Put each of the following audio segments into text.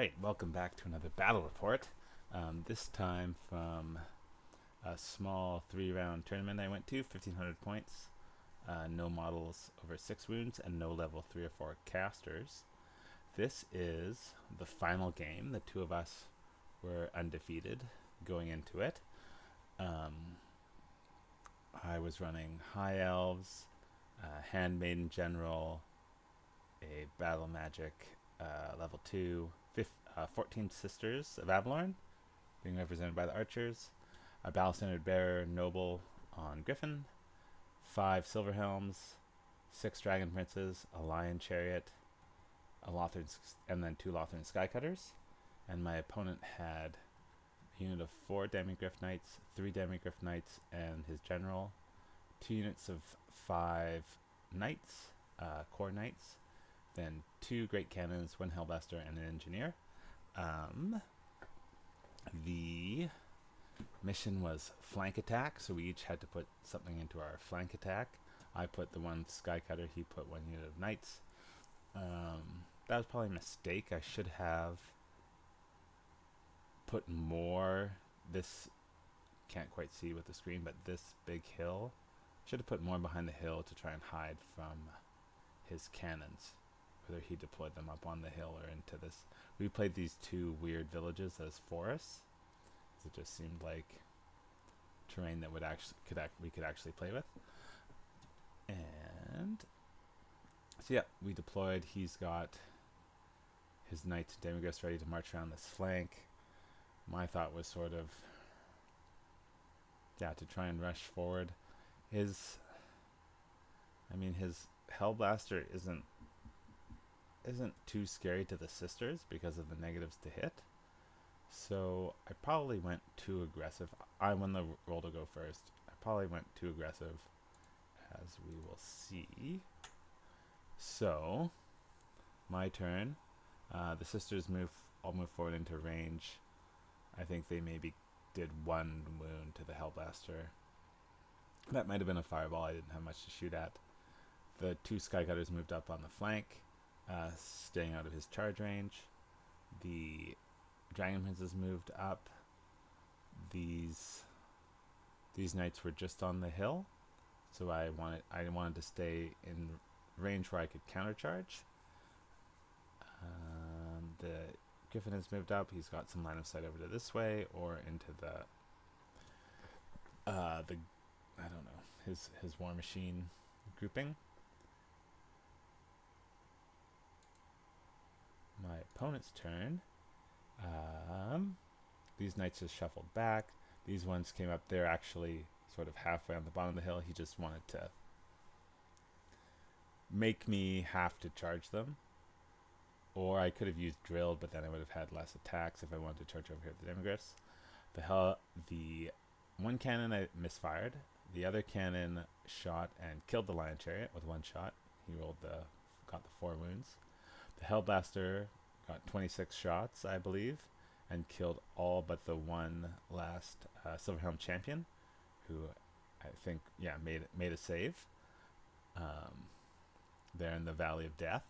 Alright, welcome back to another battle report. This time from a small 3-round tournament I went to, 1500 points, no models over 6 wounds, and no level 3 or 4 casters. This is the final game. The two of us were undefeated going into it. I was running High Elves, Handmaiden General, a Battle Magic level 2, 14 Sisters of Avalorn, being represented by the archers, a Battle Standard Bearer Noble on Griffin, 5 Silver Helms, 6 Dragon Princes, a Lion Chariot, a Lothern, and then 2 Lothern Skycutters. And my opponent had a unit of 4 Demigryph Knights, 3 Demigryph Knights, and his general, 2 units of 5 Knights, Core Knights, then 2 Great Cannons, 1 Hellblaster, and an Engineer. The mission was flank attack, so we each had to put something into our flank attack. I put the 1 Skycutter, he put 1 unit of Knights. That was probably a mistake. I should have put more. This can't quite see with the screen, but this big hill, should have put more behind the hill to try and hide from his cannons, whether he deployed them up on the hill or into this. We played these 2 weird villages as forests. It just seemed like terrain that we could actually play with. And so yeah, we deployed. He's got his knights and demigryphs ready to march around this flank. My thought was sort of, to try and rush forward. His Hellblaster isn't too scary to the sisters because of the negatives to hit. So I probably went too aggressive. I won the roll to go first. I probably went too aggressive, as we will see. So, my turn. The sisters all move forward into range. I think they maybe did 1 wound to the Hellblaster. That might have been a fireball. I didn't have much to shoot at. The 2 Skycutters moved up on the flank, staying out of his charge range. The Dragon Princes moved up. These knights were just on the hill, so I wanted to stay in range where I could countercharge. The Griffin has moved up. He's got some line of sight over to this way or into the I don't know, his War Machine grouping. My opponent's turn. These knights just shuffled back. These ones came up. They're actually sort of halfway on the bottom of the hill. He just wanted to make me have to charge them. Or I could have used drilled, but then I would have had less attacks if I wanted to charge over here with the demigryphs. The 1 cannon I misfired. The other cannon shot and killed the Lion Chariot with 1 shot. He got the 4 wounds. The Hellblaster got 26 shots, I believe, and killed all but the 1 last Silverhelm champion, who I think made a save there in the Valley of Death.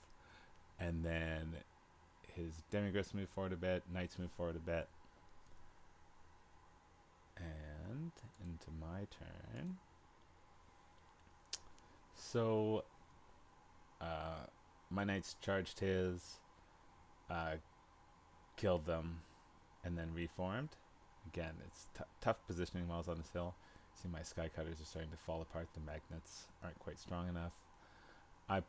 And then his demigryphs move forward a bit, knights move forward a bit, and into my turn. So my knights charged his, killed them, and then reformed. Again, it's tough positioning while I was on this hill. See, my Skycutters are starting to fall apart. The magnets aren't quite strong enough. I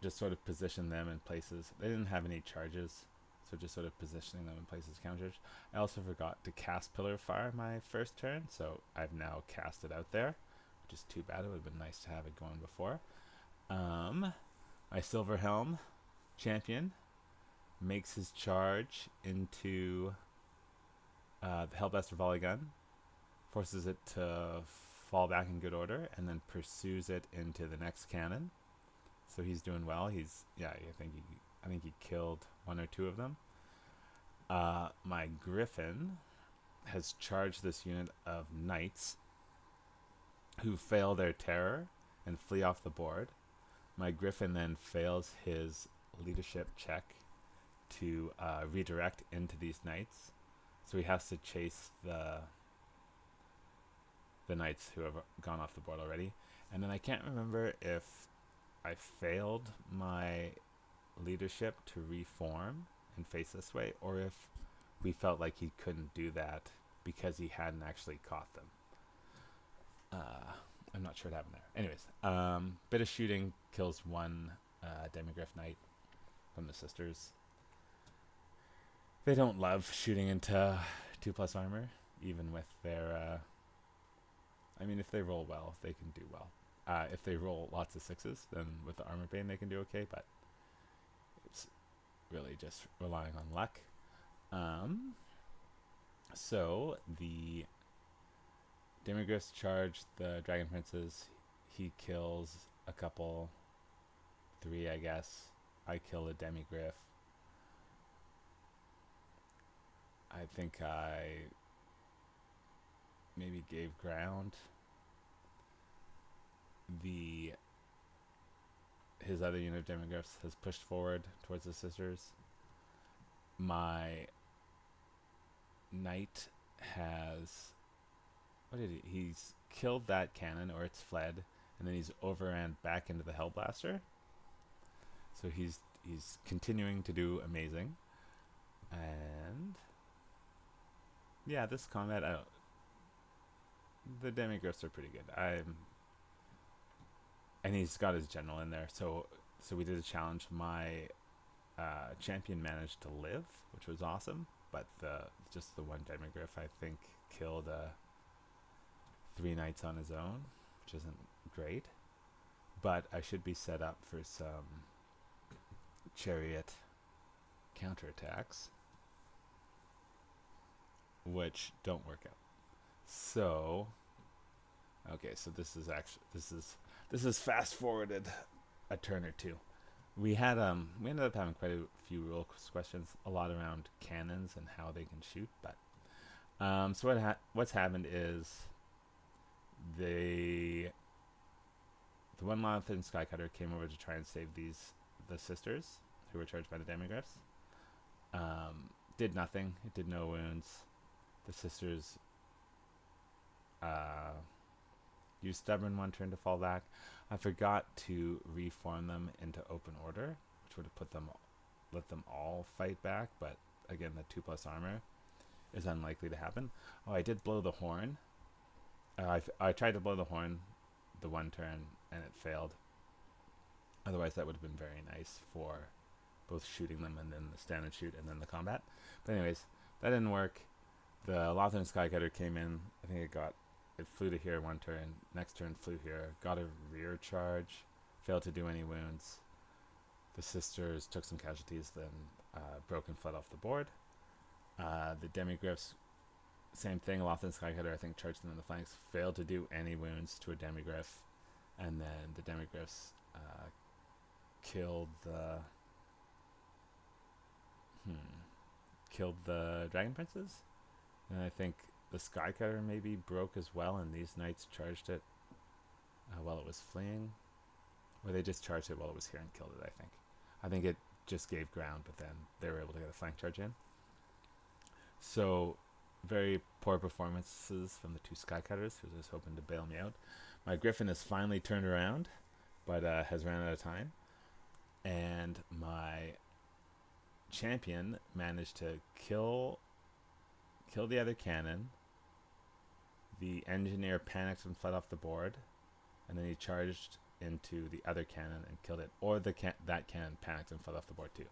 just sort of positioned them in places. They didn't have any charges, so just sort of positioning them in places counters. I also forgot to cast Pillar of Fire my first turn, so I've now cast it out there, which is too bad. It would have been nice to have it going before. My Silverhelm champion makes his charge into the Hellblaster volley gun, forces it to fall back in good order, and then pursues it into the next cannon. So he's doing well. I think he killed 1 or 2 of them. My Griffin has charged this unit of knights who fail their terror and flee off the board. My Griffin then fails his leadership check to redirect into these knights. So he has to chase the knights who have gone off the board already. And then I can't remember if I failed my leadership to reform and face this way, or if we felt like he couldn't do that because he hadn't actually caught them. I'm not sure what happened there. Anyways, bit of shooting kills one Demigryph knight from the sisters. They don't love shooting into 2+ armor, even with their... I mean, if they roll well, they can do well. If they roll lots of 6s, then with the armor bane they can do okay, but it's really just relying on luck. So the Demigryphs charge the Dragon Princes. He kills a couple, 3 I guess. I kill a Demigryph. I think I maybe gave ground. His other unit of Demigryphs has pushed forward towards the sisters. My knight has... What did he... He's killed that cannon, or it's fled, and then he's overran back into the Hellblaster. So he's continuing to do amazing. And... yeah, this combat, the Demigryphs are pretty good. And he's got his general in there, so we did a challenge. My champion managed to live, which was awesome, but just the one Demigryph, I think, killed 3 knights on his own, which isn't great. But I should be set up for some chariot counterattacks, which don't work out. So, okay, so this is fast forwarded a turn or two. We ended up having quite a few rule questions, a lot around cannons and how they can shoot. But so what's happened is the one Lantern Skycutter came over to try and save the sisters who were charged by the Demigryphs. Did nothing. It did no wounds. The sisters used Stubborn one turn to fall back. I forgot to reform them into open order, which would have let them all fight back, but again, the 2+ armor is unlikely to happen. Oh, I did blow the horn. I tried to blow the horn the one turn, and it failed. Otherwise, that would have been very nice for both shooting them and then the stand and shoot and then the combat. But anyways, that didn't work. The Lothern Skycutter came in. I think it flew to here one turn. Next turn flew here. Got a rear charge. Failed to do any wounds. The sisters took some casualties, then broke and fled off the board. The Demigryphs, same thing. Lothern Skycutter, I think, charged them in the flanks. Failed to do any wounds to a Demigryph. And then the Demigryphs killed the Dragon Princes. And I think the Skycutter maybe broke as well, and these knights charged it while it was fleeing. Or they just charged it while it was here and killed it, I think. I think it just gave ground, but then they were able to get a flank charge in. So, very poor performances from the 2 Skycutters, who was hoping to bail me out. My Griffin has finally turned around, but has ran out of time. And my champion managed to kill the other cannon. The engineer panicked and fled off the board, and then he charged into the other cannon and killed it, or that cannon panicked and fled off the board too.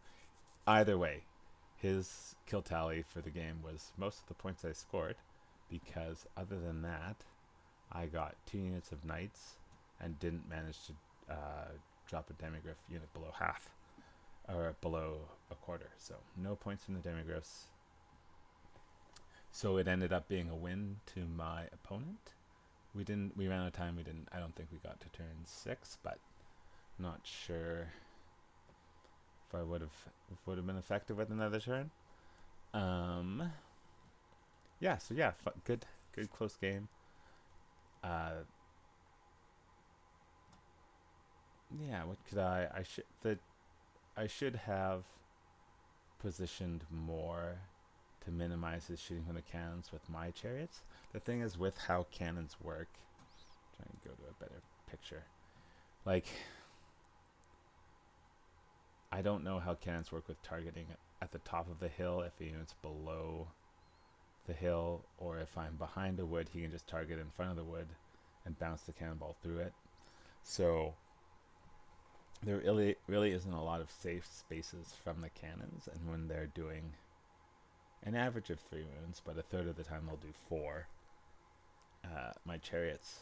Either way, his kill tally for the game was most of the points I scored, because other than that, I got 2 units of knights and didn't manage to drop a Demigryph unit below half, or below a quarter. So no points from the Demigryphs. So it ended up being a win to my opponent. We ran out of time. I don't think we got to turn 6, but not sure if I would have been effective with another turn. Yeah, so yeah, good close game. Yeah, what could I should have positioned more to minimize his shooting from the cannons with my chariots. The thing is, with how cannons work, try and go to a better picture. Like, I don't know how cannons work with targeting at the top of the hill if the unit's below the hill, or if I'm behind a wood, he can just target in front of the wood and bounce the cannonball through it. So there really isn't a lot of safe spaces from the cannons, and when they're doing an average of 3 wounds, but a third of the time they'll do 4, my chariots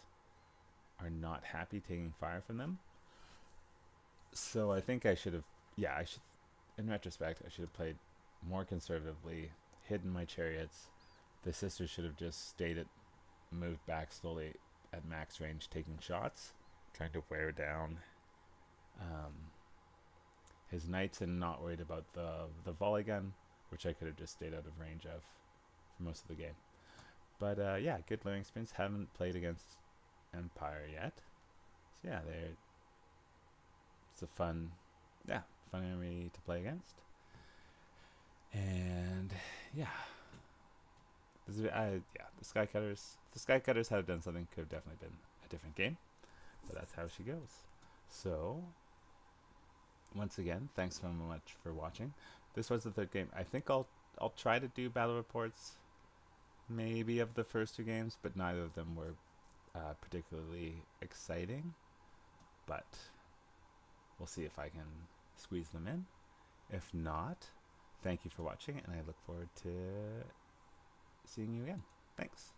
are not happy taking fire from them. So I think I should have, in retrospect, I should have played more conservatively, hidden my chariots. The sisters should have just moved back slowly at max range, taking shots, trying to wear down his knights, and not worried about the volley gun, which I could have just stayed out of range of for most of the game. But good learning experience. Haven't played against Empire yet. So yeah, it's a fun enemy to play against. And the Skycutters had done something, could have definitely been a different game, but that's how she goes. So once again, thanks so much for watching. This was the 3rd game. I think I'll try to do battle reports, maybe, of the first 2 games, but neither of them were particularly exciting. But we'll see if I can squeeze them in. If not, thank you for watching, and I look forward to seeing you again. Thanks.